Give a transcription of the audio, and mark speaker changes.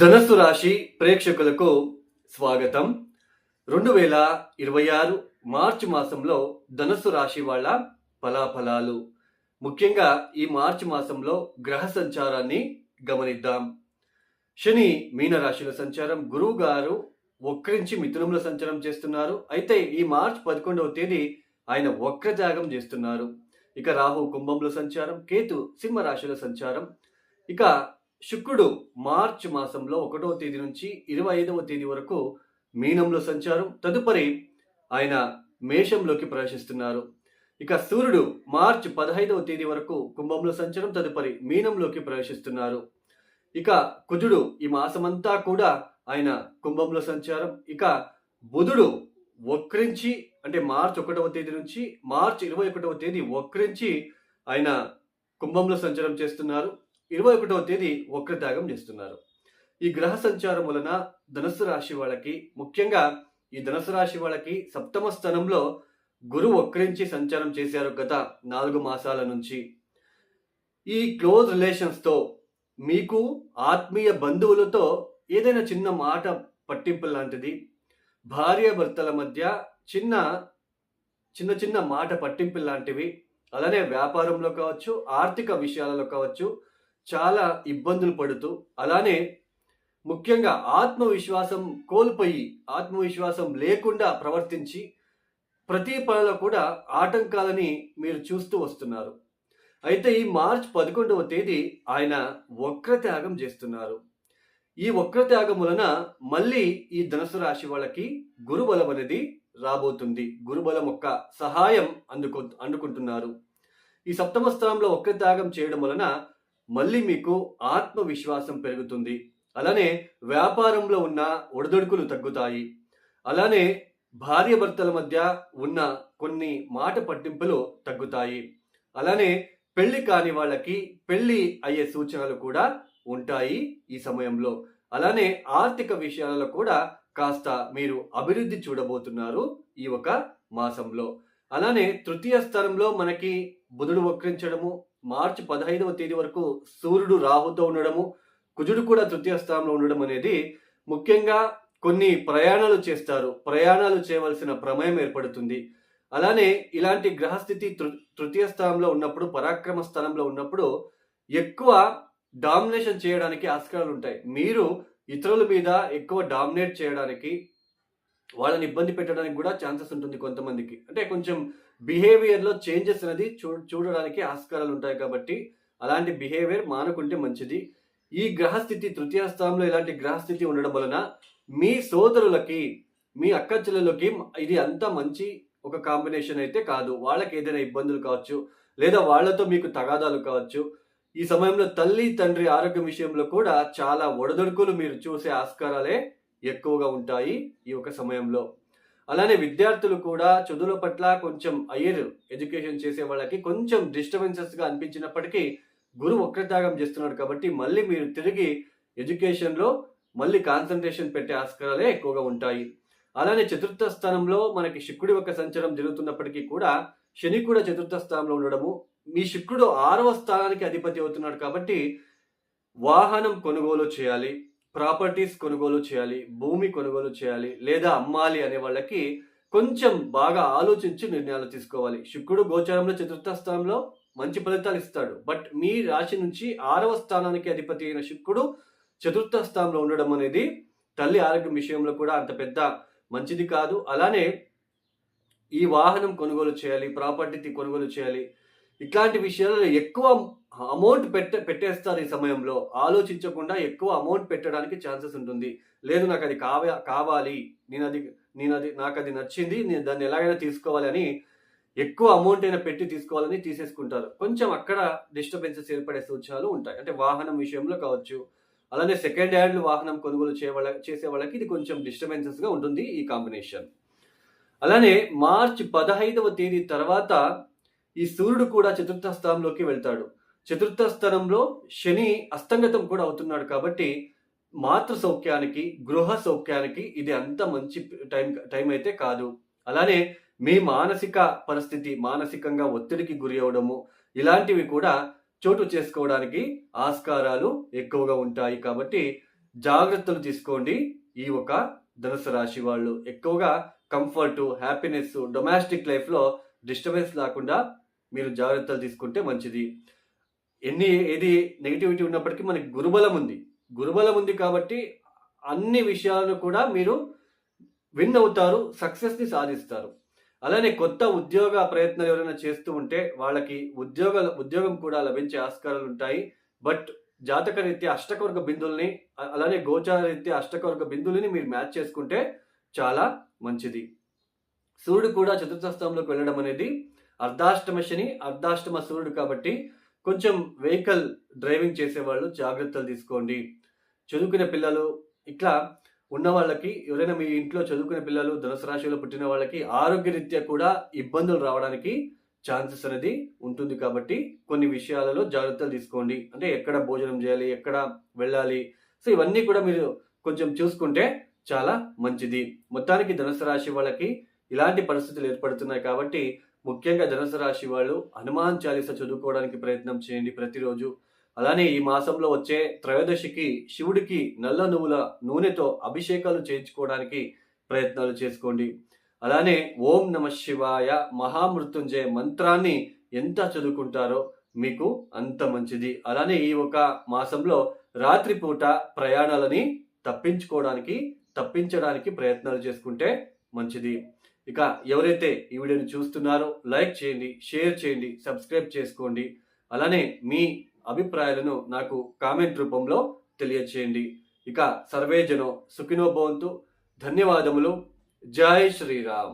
Speaker 1: ధనస్సు రాశి ప్రేక్షకులకు స్వాగతం. 2026 మార్చి మాసంలో ధనస్సు రాశి వాళ్ళ ఫలాఫలాలు. ముఖ్యంగా ఈ మార్చి మాసంలో గ్రహ సంచారాన్ని గమనిద్దాం. శని మీనరాశిలో సంచారం, గురువు గారు వక్రించి మిథునంలో సంచారం చేస్తున్నారు. అయితే ఈ మార్చి 11వ తేదీ ఆయన వక్రత్యాగం చేస్తున్నారు. ఇక రాహు కుంభంలో సంచారం, కేతు సింహరాశిలో సంచారం. ఇక శుక్రుడు మార్చి మాసంలో 1వ తేదీ నుంచి 25వ తేదీ వరకు మీనంలో సంచారం, తదుపరి ఆయన మేషంలోకి ప్రవేశిస్తున్నారు. ఇక సూర్యుడు మార్చి 15వ తేదీ వరకు కుంభంలో సంచారం, తదుపరి మీనంలోకి ప్రవేశిస్తున్నారు. ఇక కుజుడు ఈ మాసమంతా కూడా ఆయన కుంభంలో సంచారం. ఇక బుధుడు వక్రించి, అంటే మార్చి 1వ తేదీ నుంచి మార్చి 21వ తేదీ వక్రించి ఆయన కుంభంలో సంచారం చేస్తున్నారు. 21వ తేదీ వక్రత్యాగం చేస్తున్నారు. ఈ గ్రహ సంచారం వలన ధనుస్సు రాశి వాళ్ళకి, ముఖ్యంగా ఈ ధనుస్సు రాశి వాళ్ళకి సప్తమ స్థానంలో గురువు వక్రించి సంచారం చేశారు గత 4 మాసాల నుంచి. ఈ క్లోజ్ రిలేషన్స్తో, మీకు ఆత్మీయ బంధువులతో ఏదైనా చిన్న మాట పట్టింపు లాంటిది, భార్యాభర్తల మధ్య చిన్న చిన్న మాట పట్టింపు లాంటివి, అలానే వ్యాపారంలో కావచ్చు, ఆర్థిక విషయాలలో కావచ్చు, చాలా ఇబ్బందులు పడుతూ, అలానే ముఖ్యంగా ఆత్మవిశ్వాసం కోల్పోయి, ఆత్మవిశ్వాసం లేకుండా ప్రవర్తించి ప్రతి పనిలో కూడా ఆటంకాలని మీరు చూస్తూ వస్తున్నారు. అయితే ఈ మార్చి 11వ తేదీ ఆయన వక్రత్యాగం చేస్తున్నారు. ఈ వక్రత్యాగం వలన మళ్ళీ ఈ ధనుసు రాశి వాళ్ళకి గురుబలం అనేది రాబోతుంది. గురుబలం యొక్క సహాయం అందుకుంటున్నారు. ఈ సప్తమ స్థానంలో వక్రత్యాగం చేయడం వలన మళ్ళీ మీకు ఆత్మవిశ్వాసం పెరుగుతుంది. అలానే వ్యాపారంలో ఉన్న ఒడిదొడుకులు తగ్గుతాయి. అలానే భార్యాభర్తల మధ్య ఉన్న కొన్ని మాట పట్టింపులు తగ్గుతాయి. అలానే పెళ్లి కాని వాళ్ళకి పెళ్లి అయ్యే సూచనలు కూడా ఉంటాయి ఈ సమయంలో. అలానే ఆర్థిక విషయాలలో కూడా కాస్త మీరు అభివృద్ధి చూడబోతున్నారు ఈ ఒక మాసంలో. అలానే తృతీయ స్థానంలో మనకి బుధుడు వక్రించడము, మార్చి 15వ తేదీ వరకు సూర్యుడు రాహుతో ఉండడము, కుజుడు కూడా తృతీయ స్థానంలో ఉండడం అనేది ముఖ్యంగా కొన్ని ప్రయాణాలు చేస్తారు. ప్రయాణాలు చేయవలసిన ప్రమేయం ఏర్పడుతుంది. అలానే ఇలాంటి గ్రహస్థితి తృతీయ స్థానంలో ఉన్నప్పుడు, పరాక్రమ స్థానంలో ఉన్నప్పుడు ఎక్కువ డామినేషన్ చేయడానికి ఆస్కారాలు ఉంటాయి. మీరు ఇతరుల మీద ఎక్కువ డామినేట్ చేయడానికి, వాళ్ళని ఇబ్బంది పెట్టడానికి కూడా ఛాన్సెస్ ఉంటుంది కొంతమందికి. అంటే కొంచెం బిహేవియర్లో చేంజెస్ అనేది చూడడానికి ఆస్కారాలు ఉంటాయి. కాబట్టి అలాంటి బిహేవియర్ మానుకుంటే మంచిది. ఈ గ్రహస్థితి తృతీయ స్థానంలో ఇలాంటి గ్రహస్థితి ఉండడం వలన మీ సోదరులకి, మీ అక్క చెల్లెలకి ఇది అంత మంచి ఒక కాంబినేషన్ అయితే కాదు. వాళ్ళకి ఏదైనా ఇబ్బందులు కావచ్చు, లేదా వాళ్ళతో మీకు తగాదాలు కావచ్చు. ఈ సమయంలో తల్లి తండ్రి ఆరోగ్యం విషయంలో కూడా చాలా ఒడదొడుకులు మీరు చూసే ఆస్కారాలే ఎక్కువగా ఉంటాయి ఈ ఒక సమయంలో. అలానే విద్యార్థులు కూడా చదువుల పట్ల కొంచెం హైయర్ ఎడ్యుకేషన్ చేసే వాళ్ళకి కొంచెం డిస్టర్బెన్సెస్గా అనిపించినప్పటికీ గురువు వక్రత్యాగం చేస్తున్నాడు కాబట్టి మళ్ళీ మీరు తిరిగి ఎడ్యుకేషన్లో మళ్ళీ కాన్సన్ట్రేషన్ పెట్టే ఆస్కారాలే ఎక్కువగా ఉంటాయి. అలానే చతుర్థ స్థానంలో మనకి శుక్రుడి యొక్క సంచారం జరుగుతున్నప్పటికీ కూడా శని కూడా చతుర్థ స్థానంలో ఉండడము, మీ శుక్రుడు 6వ స్థానానికి అధిపతి అవుతున్నాడు కాబట్టి వాహనం కొనుగోలు చేయాలి, ప్రాపర్టీస్ కొనుగోలు చేయాలి, భూమి కొనుగోలు చేయాలి, లేదా అమ్మాలి అనే వాళ్ళకి కొంచెం బాగా ఆలోచించి నిర్ణయాలు తీసుకోవాలి. శుక్రుడు గోచారంలో చతుర్థ స్థానంలో మంచి ఫలితాలు ఇస్తాడు. బట్ మీ రాశి నుంచి 6వ స్థానానికి అధిపతి అయిన శుక్రుడు చతుర్థ స్థానంలో ఉండడం అనేది తల్లి ఆరోగ్యం విషయంలో కూడా అంత పెద్ద మంచిది కాదు. అలానే ఈ వాహనం కొనుగోలు చేయాలి, ప్రాపర్టీ కొనుగోలు చేయాలి, ఇట్లాంటి విషయాల్లో ఎక్కువ అమౌంట్ పెట్టేస్తారు. ఈ సమయంలో ఆలోచించకుండా ఎక్కువ అమౌంట్ పెట్టడానికి ఛాన్సెస్ ఉంటుంది. లేదు నాకు అది కావాలి, నాకు అది నచ్చింది, నేను దాన్ని ఎలాగైనా తీసుకోవాలి అని ఎక్కువ అమౌంట్ అయినా పెట్టి తీసుకోవాలని తీసేసుకుంటారు. కొంచెం అక్కడ డిస్టర్బెన్సెస్ ఏర్పడే సూచనలు ఉంటాయి. అంటే వాహనం విషయంలో కావచ్చు. అలానే సెకండ్ హ్యాండ్ వాహనం కొనుగోలు చేసే వాళ్ళకి ఇది కొంచెం డిస్టర్బెన్సెస్గా ఉంటుంది ఈ కాంబినేషన్. అలానే మార్చి 15వ తేదీ తర్వాత ఈ సూర్యుడు కూడా చతుర్థ స్థానంలోకి వెళ్తాడు. చతుర్థ స్థానంలో శని అస్తంగతం కూడా అవుతున్నాడు కాబట్టి మాతృ సౌఖ్యానికి, గృహ సౌఖ్యానికి ఇది అంత మంచి టైం అయితే కాదు. అలానే మీ మానసిక పరిస్థితి, మానసికంగా ఒత్తిడికి గురి అవడము, ఇలాంటివి కూడా చోటు చేసుకోవడానికి ఆస్కారాలు ఎక్కువగా ఉంటాయి. కాబట్టి జాగ్రత్తలు తీసుకోండి. ఈ ఒక ధనుసు రాశి వాళ్ళు ఎక్కువగా కంఫర్ట్, హ్యాపీనెస్, డొమెస్టిక్ లైఫ్లో డిస్టర్బెన్స్ లేకుండా మీరు జాగ్రత్తలు తీసుకుంటే మంచిది. ఏది నెగిటివిటీ ఉన్నప్పటికీ మనకి గురుబలం ఉంది. గురుబలం ఉంది కాబట్టి అన్ని విషయాలను కూడా మీరు విన్ అవుతారు, సక్సెస్ని సాధిస్తారు. అలానే కొత్త ఉద్యోగ ప్రయత్నాలు ఎవరైనా చేస్తూ ఉంటే వాళ్ళకి ఉద్యోగం కూడా లభించే ఆస్కారాలు ఉంటాయి. బట్ జాతక రీత్యా అష్టకవర్గ బిందువుల్ని అలానే గోచార రీత్యా అష్టకవర్గ బిందువులని మీరు మ్యాచ్ చేసుకుంటే చాలా మంచిది. సూర్యుడు కూడా చతుర్థ స్థానంలోకి వెళ్ళడం అనేది అర్ధాష్టమ శని, అర్ధాష్టమ సూర్యుడు కాబట్టి కొంచెం వెహికల్ డ్రైవింగ్ చేసేవాళ్ళు జాగ్రత్తలు తీసుకోండి. చదువుకునే పిల్లలు ఇట్లా ఉన్న వాళ్ళకి, ఎవరైనా మీ ఇంట్లో చదువుకునే పిల్లలు ధనుసు రాశిలో పుట్టిన వాళ్ళకి ఆరోగ్యరీత్యా కూడా ఇబ్బందులు రావడానికి ఛాన్సెస్ అనేది ఉంటుంది కాబట్టి కొన్ని విషయాలలో జాగ్రత్తలు తీసుకోండి. అంటే ఎక్కడ భోజనం చేయాలి, ఎక్కడ వెళ్ళాలి, సో ఇవన్నీ కూడా మీరు కొంచెం చూసుకుంటే చాలా మంచిది. మొత్తానికి ధనుసు రాశి వాళ్ళకి ఇలాంటి పరిస్థితులు ఏర్పడుతున్నాయి కాబట్టి ముఖ్యంగా ధనుసు రాశి వాళ్ళు హనుమాన్ చాలీస చదువుకోవడానికి ప్రయత్నం చేయండి ప్రతిరోజు. అలానే ఈ మాసంలో వచ్చే త్రయోదశికి శివుడికి నల్ల నువ్వుల నూనెతో అభిషేకాలు చేయించుకోవడానికి ప్రయత్నాలు చేసుకోండి. అలానే ఓం నమ శివాయ మహామృత్యుంజయ మంత్రాన్ని ఎంత చదువుకుంటారో మీకు అంత మంచిది. అలానే ఈ ఒక మాసంలో రాత్రిపూట ప్రయాణాలని తప్పించడానికి ప్రయత్నాలు చేసుకుంటే మంచిది. ఇక ఎవరైతే ఈ వీడియోని చూస్తున్నారో లైక్ చేయండి, షేర్ చేయండి, సబ్స్క్రైబ్ చేసుకోండి. అలానే మీ అభిప్రాయాలను నాకు కామెంట్ రూపంలో తెలియచేయండి. ఇక సర్వేజనో సుఖినో భవంతు. ధన్యవాదములు. జై శ్రీరామ్.